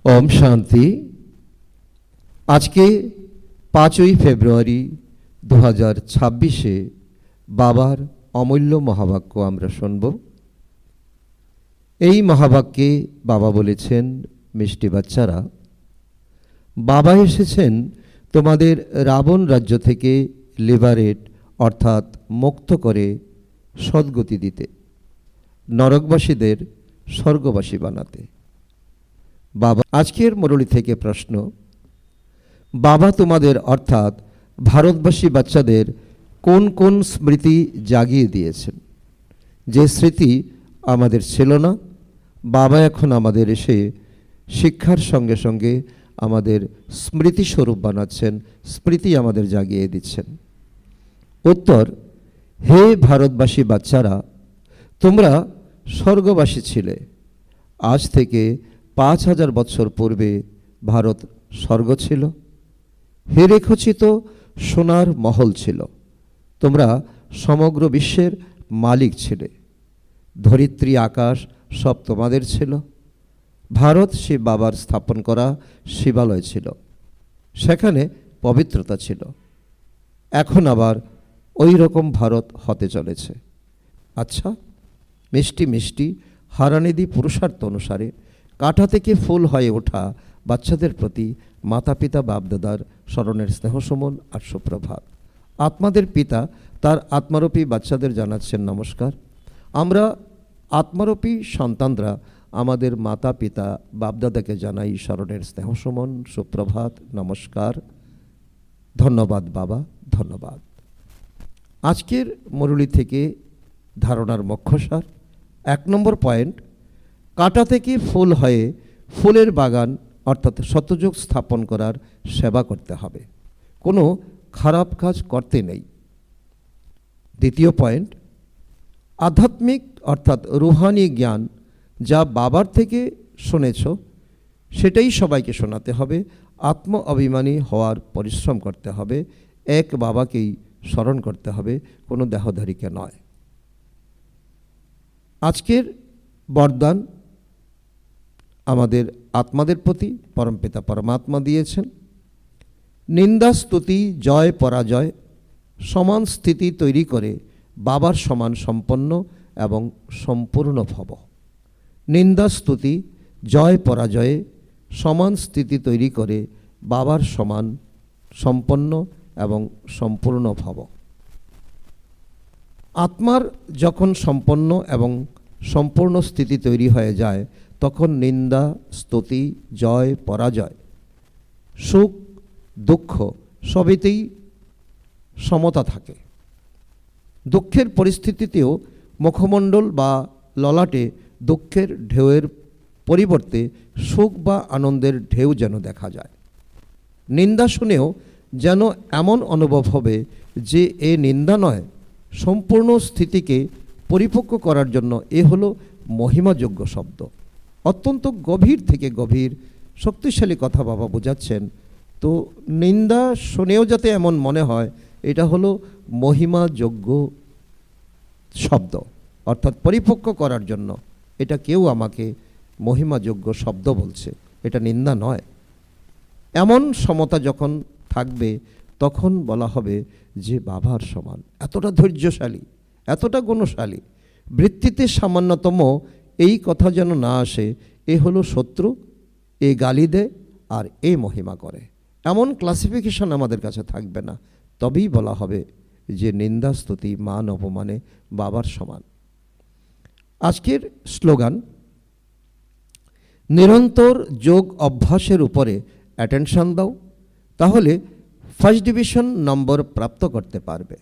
ওম শান্তি। আজকে 5ই ফেব্রুয়ারি 2026-এ বাবার অমূল্য মহাবাক্য আমরা শুনব। এই মহাবাক্যে বাবা বলেছেন, মিষ্টি বাচ্চারা, বাবা এসেছেন তোমাদের রাবণ রাজ্য থেকে লিবারেট অর্থাৎ মুক্ত করে সদ্গতি দিতে, নরকবাসীদের স্বর্গবাসী বানাতে। বাবা আজকের মুরলী থেকে প্রশ্ন, বাবা তোমাদের অর্থাৎ ভারতবাসী বাচ্চাদের কোন কোন স্মৃতি জাগিয়ে দিয়েছেন? যে স্মৃতি আমাদের ছিল না, বাবা এখন আমাদের এসে শিক্ষার সঙ্গে সঙ্গে আমাদের স্মৃতিস্বরূপ বানাচ্ছেন, স্মৃতি আমাদের জাগিয়ে দিচ্ছেন। উত্তর, হে ভারতবাসী বাচ্চারা, তোমরা স্বর্গবাসী ছিলে। আজ থেকে 5000 বছর পূর্বে ভারত স্বর্গ ছিল, হিরেখচিত সোনার মহল ছিল। তোমরা সমগ্র বিশ্বের মালিক ছিলে। ধরিত্রী আকাশ সব তোমাদের ছিল। ভারত শিব বাবার স্থাপন করা শিবালয় ছিল, সেখানে পবিত্রতা ছিল। এখন আবার ওই রকম ভারত হতে চলেছে। আচ্ছা, মিষ্টি মিষ্টি হারানিধি পুরুষার্থ অনুসারে কাঁটা থেকে ফুল হয়ে ওঠা বাচ্চাদের প্রতি মাতা পিতা বাপদাদার স্মরণের স্নেহসমন আর সুপ্রভাত। আত্মাদের পিতা তার আত্মারূপী বাচ্চাদের জানাচ্ছেন নমস্কার। আমরা আত্মারূপী সন্তানরা আমাদের মাতা পিতা বাপদাদাকে জানাই স্মরণের স্নেহসমন, সুপ্রভাত, নমস্কার, ধন্যবাদ বাবা, ধন্যবাদ। আজকের মুরলী থেকে ধারণার মুখ্যসার 1 নম্বর পয়েন্ট, কাঁটা থেকে ফুল হয়ে ফুলের বাগান অর্থাৎ শতযুগ স্থাপন করার সেবা করতে হবে, কোনো খারাপ কাজ করতে নেই। দ্বিতীয় পয়েন্ট, আধ্যাত্মিক অর্থাৎ রুহানি জ্ঞান যা বাবার থেকে শুনেছ সেটাই সবাইকে শোনাতে হবে। আত্ম অভিমানী হওয়ার পরিশ্রম করতে হবে, এক বাবাকেই স্মরণ করতে হবে, কোনো দেহধারীকে নয়। আজকের বরদান আমাদের আত্মাদের প্রতি পরমপিতা পরমাত্মা দিয়েছেন। নিন্দা স্তুতি জয় পরাজয় সমান স্থিতি তৈরি করে বাবার সমান সম্পন্ন এবং সম্পূর্ণ ভব। নিন্দা স্তুতি জয় পরাজয়ে সমান স্থিতি তৈরি করে বাবার সমান সম্পন্ন এবং সম্পূর্ণ ভব। আত্মার যখন সম্পন্ন এবং সম্পূর্ণ স্থিতি তৈরি হয়ে যায়, তখন নিন্দা স্তুতি জয় পরাজয় সুখ দুঃখ সবেতেই সমতা থাকে। দুঃখের পরিস্থিতিতেও মুখমণ্ডল বা ললাটে দুঃখের ঢেউয়ের পরিবর্তে সুখ বা আনন্দের ঢেউ যেন দেখা যায়। নিন্দা শুনেও যেন এমন অনুভব হবে যে এ নিন্দা নয়, সম্পূর্ণ স্থিতিকে পরিপক্ক করার জন্য এ হলো মহিমাযোগ্য শব্দ। অত্যন্ত গভীর থেকে গভীর শক্তিশালী কথা বাবা বোঝাচ্ছেন। তো নিন্দা শুনেও যাতে এমন মনে হয়, এটা হলো মহিমাযোগ্য শব্দ, অর্থাৎ পরিপক্ক করার জন্য এটা কেউ আমাকে মহিমাযোগ্য শব্দ বলছে, এটা নিন্দা নয়। এমন সমতা যখন থাকবে তখন বলা হবে যে বাবার সমান, এতটা ধৈর্যশালী, এতটা গুণশালী। বৃত্তিতে সামান্যতম এই কথা যেন না আসে, এ হলো শত্রু, এ গালি দেয় আর এ মহিমা করে, এমন ক্লাসিফিকেশন আমাদের কাছে থাকবে না। তবেই বলা হবে যে নিন্দা স্তুতি মান অপমানে বাবার সমান। আজকের স্লোগান, নিরন্তর যোগ অভ্যাসের উপরে অ্যাটেনশন দাও, তাহলে ফার্স্ট ডিভিশন নম্বর প্রাপ্ত করতে পারবে।